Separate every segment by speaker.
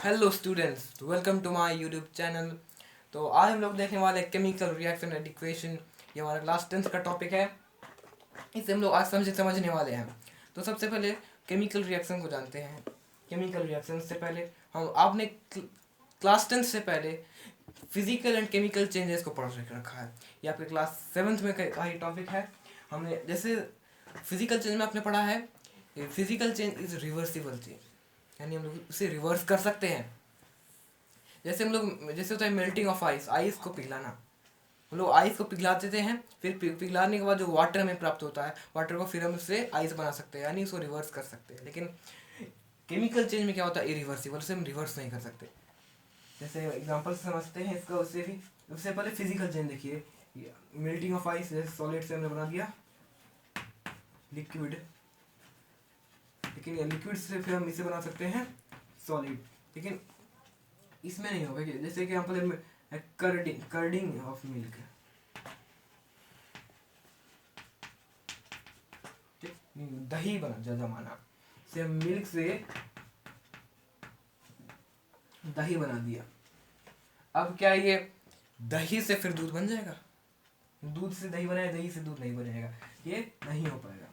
Speaker 1: Hello students, welcome to my YouTube channel. तो आज हम लोग देखने वाले केमिकल रिएक्शन एंड इक्वेशन। ये हमारा क्लास 10th का टॉपिक है। इसे हम लोग आज समझने वाले हैं। तो सबसे पहले केमिकल रिएक्शन को जानते हैं। केमिकल रिएक्शन से पहले हम आपने क्लास 10th से पहले फिजिकल एंड केमिकल चेंजेस को पढ़ रखा है। ये आपके क्लास 7th में का ही टॉपिक है। हमने जैसे फिजिकल चेंज में आपने पढ़ा है, physical change is reversible change, यानी हम लोग उसे रिवर्स कर सकते हैं। जैसे होता है मेल्टिंग ऑफ आइस, आइस को पिघलाना। हम लोग आइस को पिघला देते हैं, फिर पिघलाने के बाद जो वाटर हमें प्राप्त होता है, वाटर को फिर हम उससे आइस बना सकते हैं, यानी उसको रिवर्स कर सकते हैं। लेकिन केमिकल चेंज में क्या होता है, इरिवर्सिबल, उसे हम रिवर्स नहीं कर सकते। जैसे एग्जांपल समझते हैं इसका, उससे भी उससे पहले फिजिकल चेंज देखिए। मेल्टिंग ऑफ आइस, जैसे सॉलिड से हमने बना दिया लिक्विड, लेकिन लिक्विड से फिर हम इसे बना सकते हैं सॉलिड। लेकिन इसमें नहीं होगा। जैसे एग्जांपल कर्डिंग ऑफ मिल्क, दही बना जमाना से हम मिल्क से दही बना दिया। अब क्या ये दही से फिर दूध बन जाएगा? दूध से दही बनाए, दही से दूध नहीं बनेगा, ये नहीं हो पाएगा।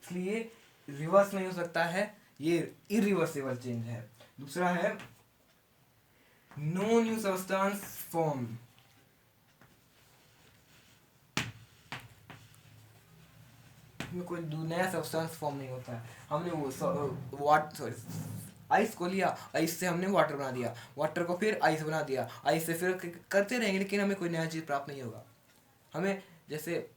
Speaker 1: इसलिए रिवर्स नहीं हो सकता है, ये इरिवर्सिबल चेंज है। दूसरा है नो न्यू सब्सटेंस फॉर्म। में कोई नया सब्सटेंस फॉर्म नहीं होता है। हमने वो आइस को लिया, आइस से हमने वाटर बना दिया, वाटर को फिर आइस बना दिया, आइस से फिर करते रहेंगे, लेकिन हमें कोई नया चीज़ प्राप्त नहीं होगा। हमें जैसे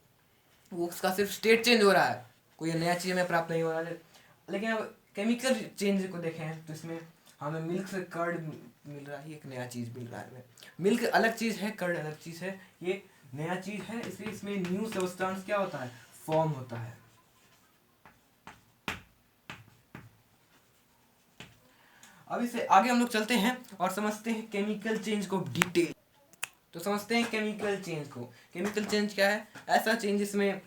Speaker 1: वो उसका सिर्फ स्टेट चेंज हो रहा है, कोई नया चीज़ हमें प्राप्त नहीं हो रहा है। लेकिन अब केमिकल चेंज को देखें तो इसमें हमें मिल्क से कर्ड मिल रहा है, एक नया चीज़ मिल रहा है हमें। मिल्क अलग चीज़ है, कर्ड अलग चीज़ है, ये नया चीज़ है। इसलिए इसमें न्यू सब्सटेंस क्या होता है, फॉर्म होता है। अब इससे आगे हम लोग चलते हैं और समझते हैं केमिकल चेंज को डिटेल। तो समझते हैं केमिकल चेंज को। केमिकल चेंज क्या है? ऐसा चेंज जिसमें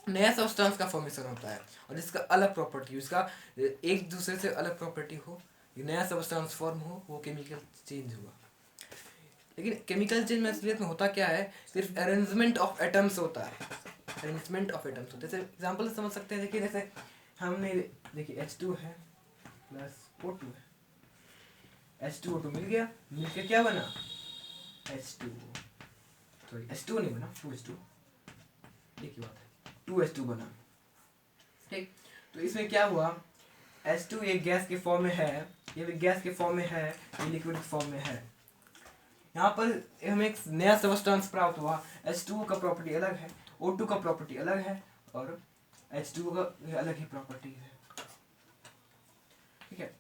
Speaker 1: नया सब्सटेंस का फॉर्मेशन होता है और जिसका अलग प्रॉपर्टी हो, इसका एक दूसरे से अलग प्रॉपर्टी हो, नया सब्सटेंस फॉर्म हो, वो केमिकल चेंज हुआ। लेकिन केमिकल चेंज में असलियत में होता क्या है, सिर्फ अरेंजमेंट ऑफ एटम्स होता है। अरेंजमेंट ऑफ एटम्स होता है। जैसे एग्जांपल समझ सकते हैं। देखिए जैसे हमने देखिए H2 है प्लस O2 है, H2O2 मिल गया, मिलके क्या बना, H2O, सॉरी H2 नहीं बना, 2H2, एक ही बात है, 2H2 बना। ठीक, तो इसमें क्या हुआ, H2 एक गैस के फॉर्म में है, ये भी गैस के फॉर्म में है, ये लिक्विड फॉर्म में है। यहाँ पर हमें एक नया सब्सटेंस प्राप्त हुआ। H2O का प्रॉपर्टी अलग है, O2 का प्रॉपर्टी अलग है, और H2O का अलग ही प्रॉपर्टी है। ठीक है,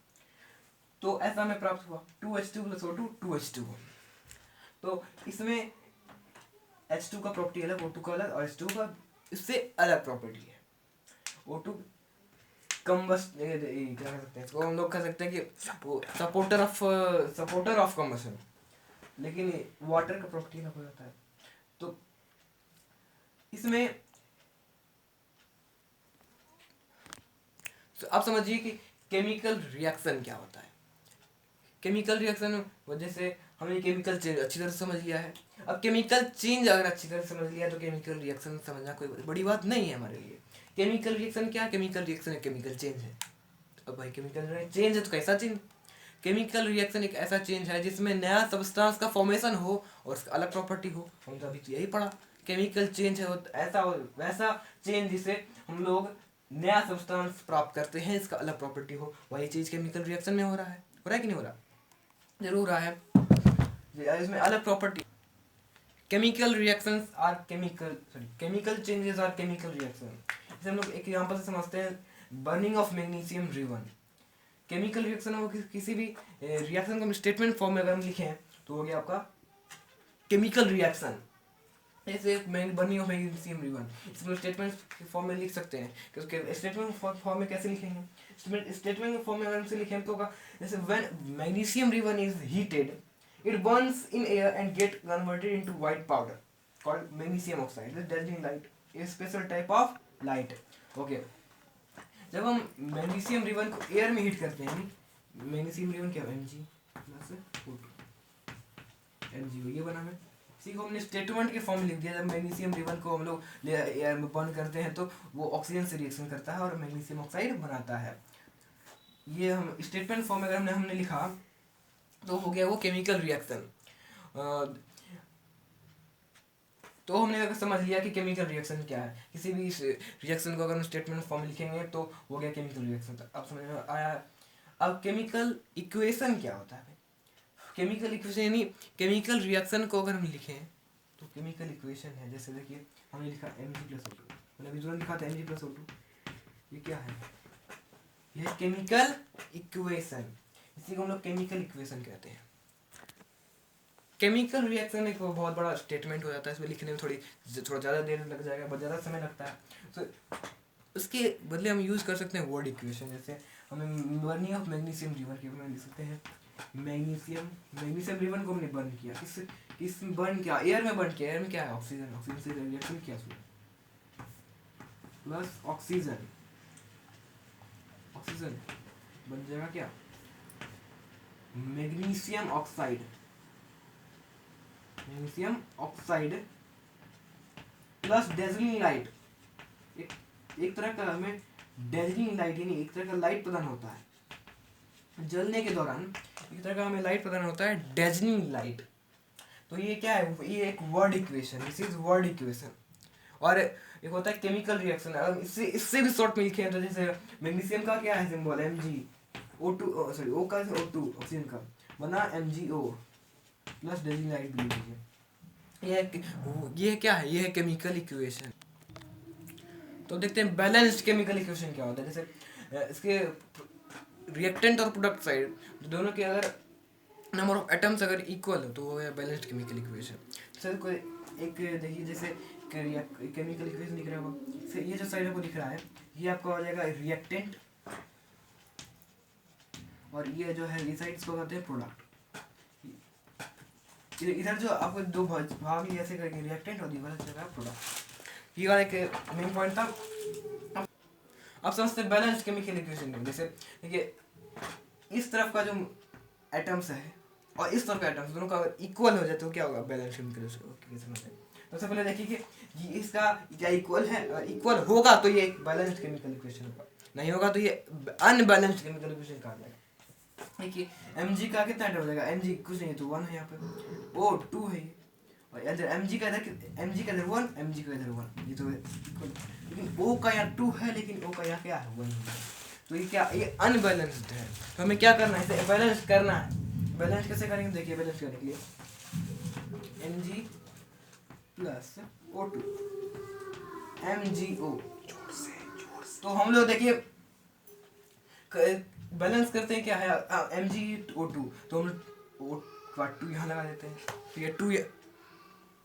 Speaker 1: तो ऐसा हमें प्राप्त हुआ 2H2 प्लस O2, 2H2O। तो इसमें H2 का प्रॉपर्टी अलग, O2 का अलग, और H2 का इससे अलग प्रॉपर्टी है। O2 कम्बस्ट, क्या कह सकते हैं इसको, हम लोग कह सकते हैं कि वो सपोर्टर ऑफ कम्बशन, लेकिन वाटर का प्रॉपर्टी अलग हो जाता है। तो इसमें तो आप समझिए कि केमिकल रिएक्शन क्या होता है। केमिकल रिएक्शन वजह से हमने केमिकल चेंज अच्छी तरह से समझ लिया है। अब केमिकल चेंज अगर अच्छी तरह से समझ लिया तो केमिकल रिएक्शन समझना कोई बड़ी बात नहीं है हमारे लिए। केमिकल रिएक्शन क्या है? केमिकल रिएक्शन है, केमिकल चेंज है। अब भाई केमिकल चेंज है तो कैसा चेंज? केमिकल रिएक्शन एक ऐसा चेंज है जिसमें नया सब्सटेंस का फॉर्मेशन हो और उसका अलग प्रॉपर्टी हो। हम तो अभी तो यही पढ़ा, केमिकल चेंज है ऐसा वैसा चेंज जिसे हम लोग नया सब्सटेंस प्राप्त करते हैं, इसका अलग प्रॉपर्टी हो। वही चीज़ केमिकल रिएक्शन में हो रहा है। हो रहा है कि नहीं हो रहा? जरूर रहा है। इसमें अलग property. Chemical reactions are chemical changes are chemical reaction. इसे हम लोग एक एग्जांपल से समझते हैं, burning of magnesium ribbon. Chemical reaction हो किसी भी रिएक्शन को स्टेटमेंट फॉर्म में अगर हम लिखें तो हो गया आपका केमिकल रिएक्शन। जैसे बर्निंग ऑफ मैग्नीशियम रिवन, इसमें स्टेटमेंट फॉर्म में लिख सकते हैं कि उसके स्टेटमेंट फॉर्म में कैसे लिखेंगे। स्टेटमेंट फॉर्म में अगर हमसे लिखें तो होगा जैसे when magnesium ribbon is heated it burns in air and get converted into white powder called magnesium oxide. This dazzling light is a special type of light. Okay, जब हम मैग्नीशियम रिवन को एयर में हीट करते हैं, magnesium ribbon क्या है, Mg plus O2 MgO, ये बना है। इसी को हमने स्टेटमेंट के फॉर्म में लिख दिया। जब मैग्नीशियम रिबन को हम लोग एयर में बर्न करते हैं तो वो ऑक्सीजन से रिएक्शन करता है और मैग्नीशियम ऑक्साइड बनाता है। ये हम स्टेटमेंट फॉर्म में अगर हमने लिखा तो हो गया वो केमिकल रिएक्शन। तो हमने अगर समझ लिया कि केमिकल रिएक्शन क्या है। किसी भी रिएक्शन को अगर हम स्टेटमेंट फॉर्म में लिखेंगे तो हो गया केमिकल रिएक्शन। तो अब समझ में आया। अब केमिकल इक्वेशन क्या होता है? केमिकल इक्वेशन यानी केमिकल रिएक्शन को अगर हम लिखें तो केमिकल इक्वेशन है, जैसे देखिए हमने लिखा Mg+O2, मैंने अभी तुरंत लिखा था Mg+O2। ये क्या है? यह केमिकल इक्वेशन, इसी को हम लोग केमिकल इक्वेशन कहते हैं। केमिकल रिएक्शन एक बहुत बड़ा स्टेटमेंट हो जाता है, इसमें लिखने में थोड़ा ज़्यादा देर लग जाएगा, बहुत ज़्यादा समय लगता है। तो उसके बदले हम यूज़ कर सकते हैं वर्ड इक्वेशन। जैसे हमें बर्निंग ऑफ मैग्नीशियम रिबन के बारे में लिख सकते हैं। मैग्नीशियम रिबन को हमने बर्न किया, किस बर्न किया? एयर में बर्न किया। एयर में क्या है? ऑक्सीजन। ऑक्सीजन से रिएक्शन किया प्लस ऑक्सीजन बन जाएगा क्या? Magnesium oxide plus dazzling light. एक तरह का हमें डेजलिंग लाइट यानी एक तरह का लाइट प्रदान होता है जलने के दौरान, एक तरह का हमें लाइट प्रदान होता है, डेजलिंग लाइट। तो ये क्या है? ये एक word equation, this is word equation. और एक होता है केमिकल रिएक्शन। अगर इससे भी शॉर्ट में लिखे हैं तो जैसे मैग्नीशियम का क्या है सिंबल? MgO2, सॉरी O का O2 ऑक्सीजन का बना MgO प्लस डेजलिंग लाइट भी लीजिए। ये क्या है? ये है केमिकल इक्वेशन। तो देखते हैं बैलेंस्ड केमिकल इक्वेशन क्या होता है। जैसे इसके रिएक्टेंट और प्रोडक्ट साइड दोनों के अगर नंबर ऑफ एटम्स अगर इक्वल हो तो वो है बैलेंस्ड केमिकल इक्वेशन। जैसे कोई एक देखिए, जैसे केमिकल इक्वेशन लिख रहा होगा, ये जो साइड आपको दिख रहा है ये आपका हो जाएगा रिएक्टेंट, और ये जो है ये साइड इसको कहते हैं प्रोडक्ट। इधर जो आपको दो भाग ऐसे करके रिएक्टेंट और दूसरा जगह प्रोडक्ट। ये वाला एक मेन पॉइंट था। अब समझते हैं बैलेंस्ड केमिकल इक्वेशन। जैसे देखिए इस तरफ का जो एटम्स है और इस तरफ का एटम्स दोनों का अगर इक्वल हो जाए तो क्या होगा? बैलेंस्ड केमिकल इक्वेशन होता है। सबसे पहले देखिए कि ये इसका क्या इक्वल है। इक्वल होगा तो ये एक बैलेंस्ड केमिकल इक्वेशन होगा, नहीं होगा तो ये अनबैलेंस्ड केमिकल इक्वेशन कहा जाएगा। देखिए Mg का कितना एटम हो जाएगा? Mg कुछ नहीं है तो 1 है, यहाँ पे O2 है, और इधर Mg का इधर 1, Mg का इधर 1, ये तो इक्वल। लेकिन O का यहाँ 2 है, लेकिन O का यहाँ क्या है? 1 है। तो ये क्या? ये अनबैलेंस्ड है। तो हमें क्या करना है? इसे बैलेंस करना है। बैलेंस कैसे करेंगे? देखिए बैलेंस करने के लिए Mg प्लस O2 MgO। तो हम लोग देखिए बैलेंस करते हैं क्या है? MgO2, तो हम O का 2 यहाँ लगा देते हैं, ठीक है।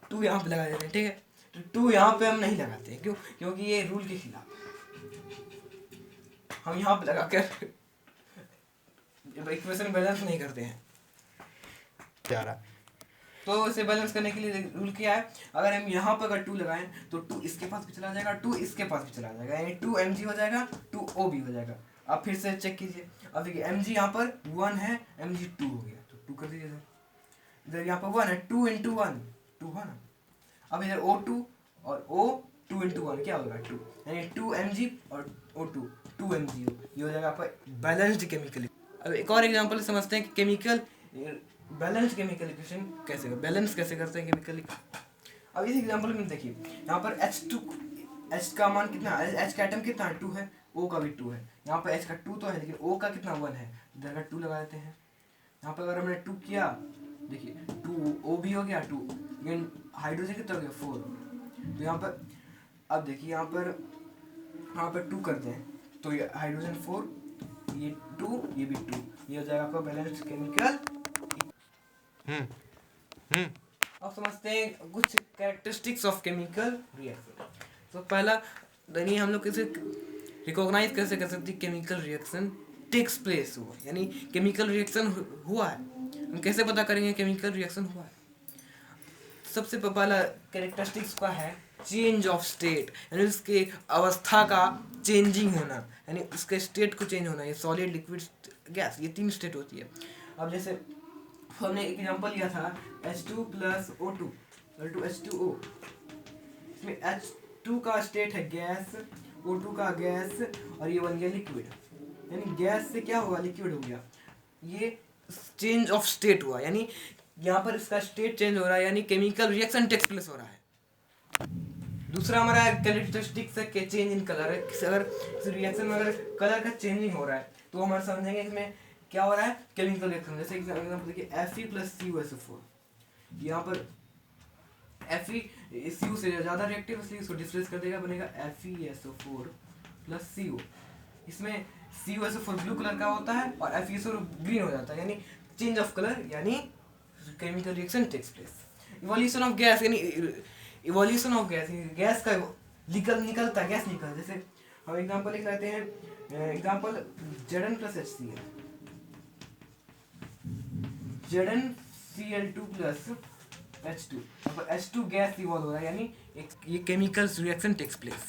Speaker 1: 2 यहाँ पे लगा देते हैं, ठीक है। तो 2 यहाँ पे हम नहीं लगाते हैं, क्यों? क्योंकि ये रूल के खिलाफ। हम यहाँ पे लगा कर इक्वेशन बैलेंस नहीं करते हैं। तो इसे बैलेंस करने के लिए रूल क्या है? अगर हम यहाँ पर अगर 2 लगाएं तो 2 इसके पास भी चला जाएगा, 2 इसके पास भी चला जाएगा, यानी 2 Mg हो जाएगा, 2 O भी हो जाएगा। अब फिर से चेक कीजिए। अब देखिए Mg यहाँ पर 1 है, Mg 2 हो गया, तो 2 कर दीजिए इधर यहाँ पर 1 है, 2 × 1 2 है ना। अब इधर O2 और O 2 × 1 क्या होगा? 2, यानी 2 Mg और O2 2 MgO, ये हो जाएगा आपका बैलेंस्ड केमिकल। अब एक और एग्जांपल समझते हैं कि केमिकल बैलेंस केमिकल इक्वेशन कैसे बैलेंस कैसे करते हैं केमिकल। अब इस एग्जांपल में देखिए यहाँ पर H का मान कितना? H का एटम कितना है? 2 है, O का भी 2 है। यहाँ पर H का 2 तो है, लेकिन O का कितना? 1 है, इधर का 2 लगा देते हैं। यहाँ पर अगर हमने 2 किया, देखिए 2 O भी हो गया 2, लेकिन हाइड्रोजन कितना हो गया? 4। तो यहाँ पर अब देखिए यहाँ पर 2 करते हैं तो ये हाइड्रोजन 4, ये 2, ये भी 2, ये हो जाएगा आपका बैलेंस्ड केमिकल। अब समझते हैं कुछ कैरेक्टरिस्टिक्स ऑफ केमिकल रिएक्शन। तो पहला यानी हम लोग कैसे रिकॉग्नाइज कैसे कर सकते हैं केमिकल रिएक्शन टेक्स प्लेस हुआ, यानी केमिकल रिएक्शन हुआ है। हम कैसे पता करेंगे केमिकल रिएक्शन हुआ है? सबसे पहला कैरेक्टरिस्टिक्स का है चेंज ऑफ स्टेट, यानी उसके अवस्था का चेंजिंग होना, यानी उसके स्टेट को चेंज होना। ये सॉलिड, लिक्विड, गैस, ये 3 स्टेट होती है। अब जैसे हमने एक एग्जांपल लिया था H2 plus O2 to H2O। इसमें H2 का स्टेट है गैस, O2 का गैस, और ये बन गया लिक्विड। यानी गैस से क्या हुआ, लिक्विड हो गया। ये चेंज ऑफ स्टेट हुआ, यानी यहाँ पर इसका स्टेट चेंज हो रहा है, यानी केमिकल रिएक्शन टेक्स प्लेस हो रहा है। दूसरा हमारा कैरेक्टरिस्टिक्स है कि चेंज इन कलर है। अगर इस रिएक्शन में अगर कलर का चेंजिंग हो रहा है तो हम समझेंगे इसमें क्या हो रहा है, केमिकल रिएक्शन। जैसे एग्जांपल देखिए Fe प्लस CuSO4, यहाँ पर Fe Cu से ज़्यादा रिएक्टिव, इसलिए इसको डिस्प्लेस कर देगा, बनेगा FeSO4 प्लस Cu। इसमें CuSO4 ब्लू कलर का होता है और FeSO4 ग्रीन हो जाता है, यानी चेंज ऑफ कलर, यानी chemical reaction takes place. Evolution of gas, यानी इवोल्यूशन ऑफ गैस, गैस का निकलता गैस निकलता। जैसे हम एग्जांपल लिख लेते हैं, example Zn plus HCl, ZnCl2 plus H2, H2 gas evolve हो रहा है, यानी ये केमिकल रिएक्शन टेक्स प्लेस।